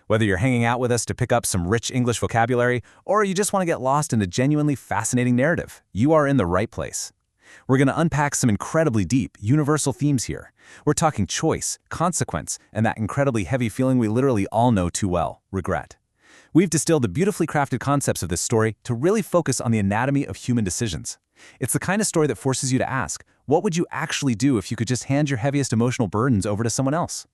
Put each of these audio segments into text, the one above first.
Whether you're hanging out with us to pick up some rich English vocabulary, or you just want to get lost in a genuinely fascinating narrative, you are in the right place. We're going to unpack some incredibly deep, universal themes here. We're talking choice, consequence, and that incredibly heavy feeling we literally all know too well, regret. We've distilled the beautifully crafted concepts of this story to really focus on the anatomy of human decisions. It's the kind of story that forces you to ask, what would you actually do if you could just hand your heaviest emotional burdens over to someone else?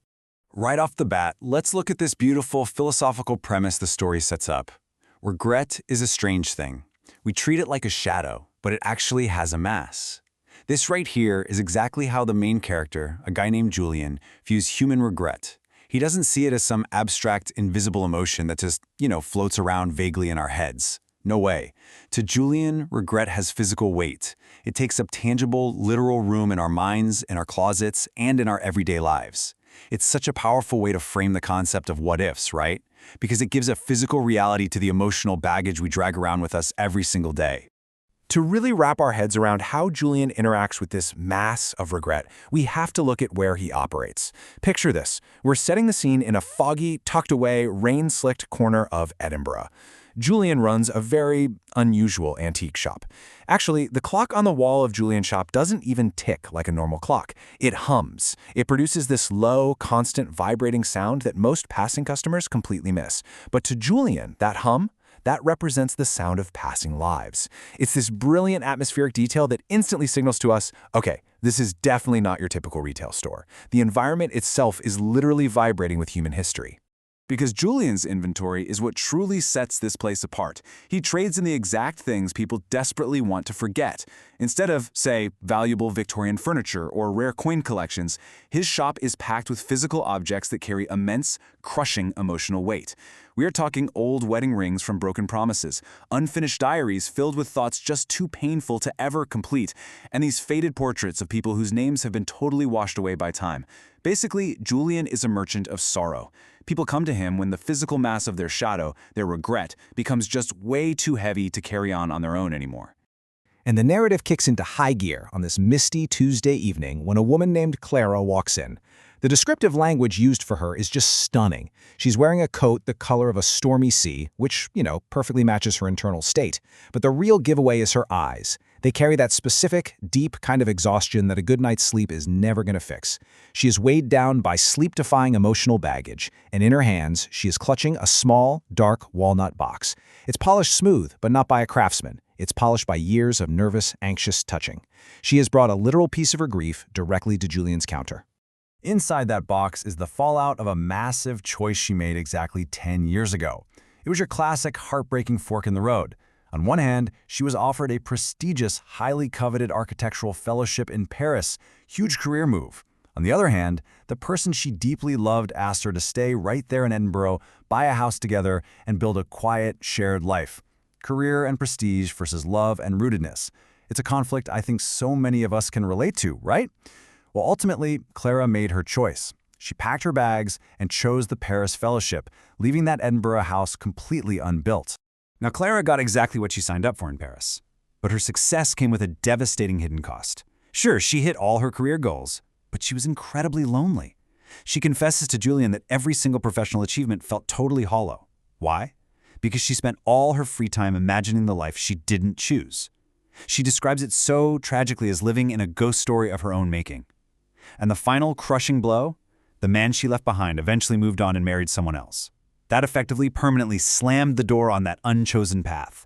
Right off the bat, let's look at this beautiful philosophical premise the story sets up. Regret is a strange thing. We treat it like a shadow, but it actually has a mass. This right here is exactly how the main character, a guy named Julian, views human regret. He doesn't see it as some abstract, invisible emotion that just, floats around vaguely in our heads. No way. To Julian, regret has physical weight. It takes up tangible, literal room in our minds, in our closets, and in our everyday lives. It's such a powerful way to frame the concept of what ifs, right? Because it gives a physical reality to the emotional baggage we drag around with us every single day. To really wrap our heads around how Julian interacts with this mass of regret, we have to look at where he operates. Picture this. We're setting the scene in a foggy, tucked-away, rain-slicked corner of Edinburgh. Julian runs a very unusual antique shop. Actually, the clock on the wall of Julian's shop doesn't even tick like a normal clock. It hums. It produces this low, constant, vibrating sound that most passing customers completely miss. But to Julian, that hum, that represents the sound of passing lives. It's this brilliant atmospheric detail that instantly signals to us, okay, this is definitely not your typical retail store. The environment itself is literally vibrating with human history. Because Julian's inventory is what truly sets this place apart. He trades in the exact things people desperately want to forget. Instead of, say, valuable Victorian furniture or rare coin collections, his shop is packed with physical objects that carry immense, crushing emotional weight. We are talking old wedding rings from broken promises, unfinished diaries filled with thoughts just too painful to ever complete, and these faded portraits of people whose names have been totally washed away by time. Basically, Julian is a merchant of sorrow. People come to him when the physical mass of their shadow, their regret, becomes just way too heavy to carry on their own anymore. And the narrative kicks into high gear on this misty Tuesday evening when a woman named Clara walks in. The descriptive language used for her is just stunning. She's wearing a coat the color of a stormy sea, which, perfectly matches her internal state. But the real giveaway is her eyes. They carry that specific, deep kind of exhaustion that a good night's sleep is never going to fix. She is weighed down by sleep-defying emotional baggage, and in her hands, she is clutching a small, dark walnut box. It's polished smooth, but not by a craftsman. It's polished by years of nervous, anxious touching. She has brought a literal piece of her grief directly to Julian's counter. Inside that box is the fallout of a massive choice she made exactly 10 years ago. It was your classic heartbreaking fork in the road. On one hand, she was offered a prestigious, highly coveted architectural fellowship in Paris, huge career move. On the other hand, the person she deeply loved asked her to stay right there in Edinburgh, buy a house together, and build a quiet, shared life. Career and prestige versus love and rootedness. It's a conflict I think so many of us can relate to, right? Well, ultimately, Clara made her choice. She packed her bags and chose the Paris fellowship, leaving that Edinburgh house completely unbuilt. Now, Clara got exactly what she signed up for in Paris, but her success came with a devastating hidden cost. Sure, she hit all her career goals, but she was incredibly lonely. She confesses to Julian that every single professional achievement felt totally hollow. Why? Because she spent all her free time imagining the life she didn't choose. She describes it so tragically as living in a ghost story of her own making. And the final crushing blow? The man she left behind eventually moved on and married someone else. That effectively permanently slammed the door on that unchosen path.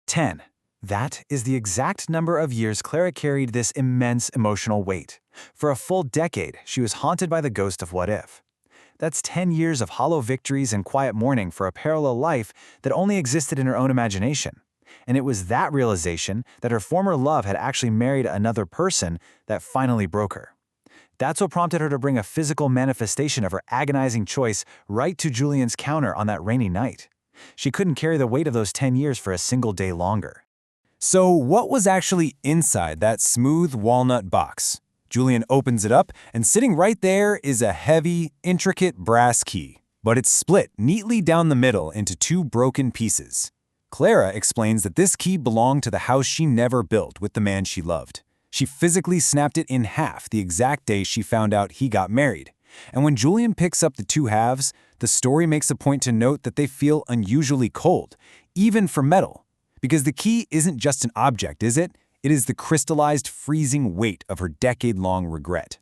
10. That is the exact number of years Clara carried this immense emotional weight. For a full decade, she was haunted by the ghost of what if. That's 10 years of hollow victories and quiet mourning for a parallel life that only existed in her own imagination. And it was that realization that her former love had actually married another person that finally broke her. That's what prompted her to bring a physical manifestation of her agonizing choice right to Julian's counter on that rainy night. She couldn't carry the weight of those 10 years for a single day longer. So what was actually inside that smooth walnut box? Julian opens it up, and sitting right there is a heavy, intricate brass key. But it's split neatly down the middle into two broken pieces. Clara explains that this key belonged to the house she never built with the man she loved. She physically snapped it in half the exact day she found out he got married. And when Julian picks up the two halves, the story makes a point to note that they feel unusually cold, even for metal. Because the key isn't just an object, is it? It is the crystallized, freezing weight of her decade-long regret.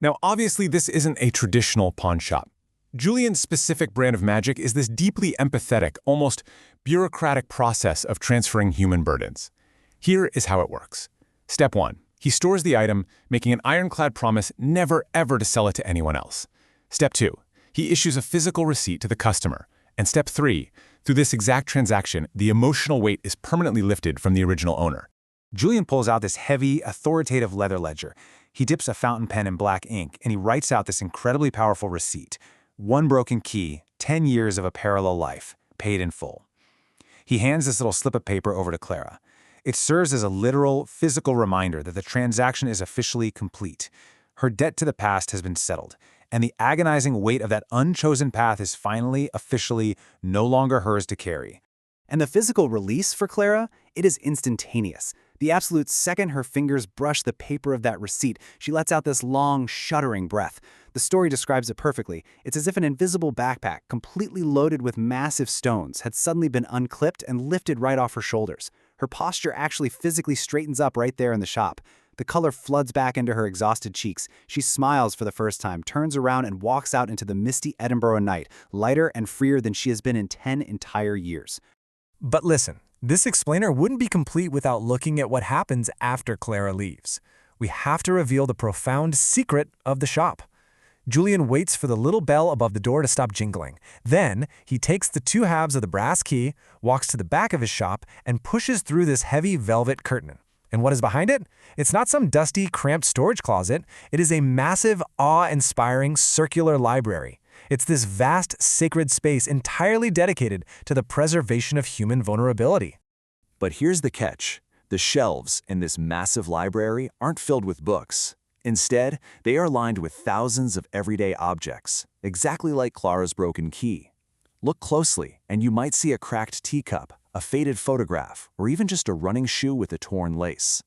Now, obviously, this isn't a traditional pawn shop. Julian's specific brand of magic is this deeply empathetic, almost bureaucratic process of transferring human burdens. Here is how it works. Step 1. He stores the item, making an ironclad promise never ever to sell it to anyone else. Step 2. He issues a physical receipt to the customer. And Step 3. Through this exact transaction, the emotional weight is permanently lifted from the original owner. Julian pulls out this heavy, authoritative leather ledger. He dips a fountain pen in black ink, and he writes out this incredibly powerful receipt. 1 broken key, 10 years of a parallel life, paid in full. He hands this little slip of paper over to Clara. It serves as a literal, physical reminder that the transaction is officially complete. Her debt to the past has been settled, and the agonizing weight of that unchosen path is finally, officially, no longer hers to carry. And the physical release for Clara, it is instantaneous. The absolute second her fingers brush the paper of that receipt, she lets out this long, shuddering breath. The story describes it perfectly. It's as if an invisible backpack, completely loaded with massive stones, had suddenly been unclipped and lifted right off her shoulders. Her posture actually physically straightens up right there in the shop. The color floods back into her exhausted cheeks. She smiles for the first time, turns around and walks out into the misty Edinburgh night, lighter and freer than she has been in 10 entire years. But listen, this explainer wouldn't be complete without looking at what happens after Clara leaves. We have to reveal the profound secret of the shop. Julian waits for the little bell above the door to stop jingling. Then, he takes the 2 halves of the brass key, walks to the back of his shop, and pushes through this heavy velvet curtain. And what is behind it? It's not some dusty, cramped storage closet. It is a massive, awe-inspiring circular library. It's this vast, sacred space entirely dedicated to the preservation of human vulnerability. But here's the catch. The shelves in this massive library aren't filled with books. Instead, they are lined with thousands of everyday objects, exactly like Clara's broken key. Look closely, and you might see a cracked teacup, a faded photograph, or even just a running shoe with a torn lace.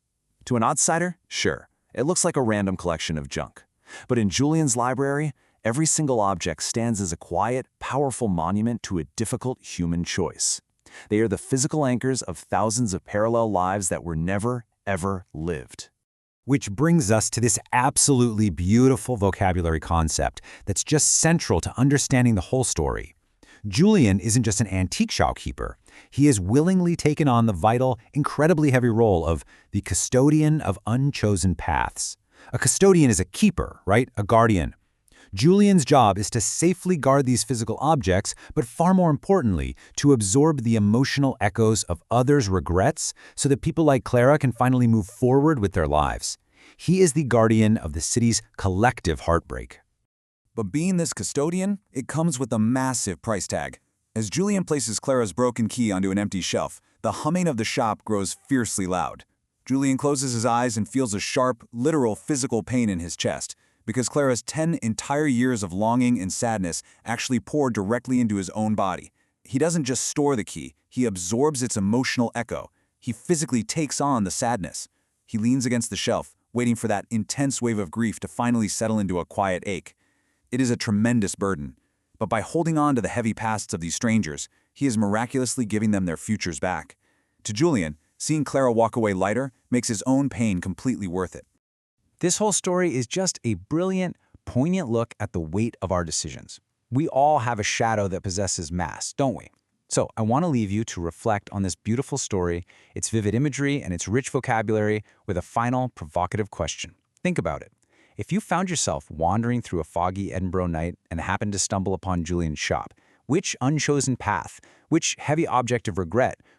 To an outsider, sure, it looks like a random collection of junk. But in Julian's library, every single object stands as a quiet, powerful monument to a difficult human choice. They are the physical anchors of thousands of parallel lives that were never, ever lived. Which brings us to this absolutely beautiful vocabulary concept that's just central to understanding the whole story. Julian isn't just an antique shopkeeper. He has willingly taken on the vital, incredibly heavy role of the custodian of unchosen paths. A custodian is a keeper, right? A guardian. Julian's job is to safely guard these physical objects, but far more importantly, to absorb the emotional echoes of others' regrets so that people like Clara can finally move forward with their lives. He is the guardian of the city's collective heartbreak. But being this custodian, it comes with a massive price tag. As Julian places Clara's broken key onto an empty shelf, the humming of the shop grows fiercely loud. Julian closes his eyes and feels a sharp, literal physical pain in his chest, because Clara's 10 entire years of longing and sadness actually pour directly into his own body. He doesn't just store the key, he absorbs its emotional echo. He physically takes on the sadness. He leans against the shelf, waiting for that intense wave of grief to finally settle into a quiet ache. It is a tremendous burden, but by holding on to the heavy pasts of these strangers, he is miraculously giving them their futures back. To Julian, seeing Clara walk away lighter makes his own pain completely worth it. This whole story is just a brilliant, poignant look at the weight of our decisions. We all have a shadow that possesses mass, don't we? So I want to leave you to reflect on this beautiful story, its vivid imagery, and its rich vocabulary with a final, provocative question. Think about it. If you found yourself wandering through a foggy Edinburgh night and happened to stumble upon Julian's shop, which unchosen path, which heavy object of regret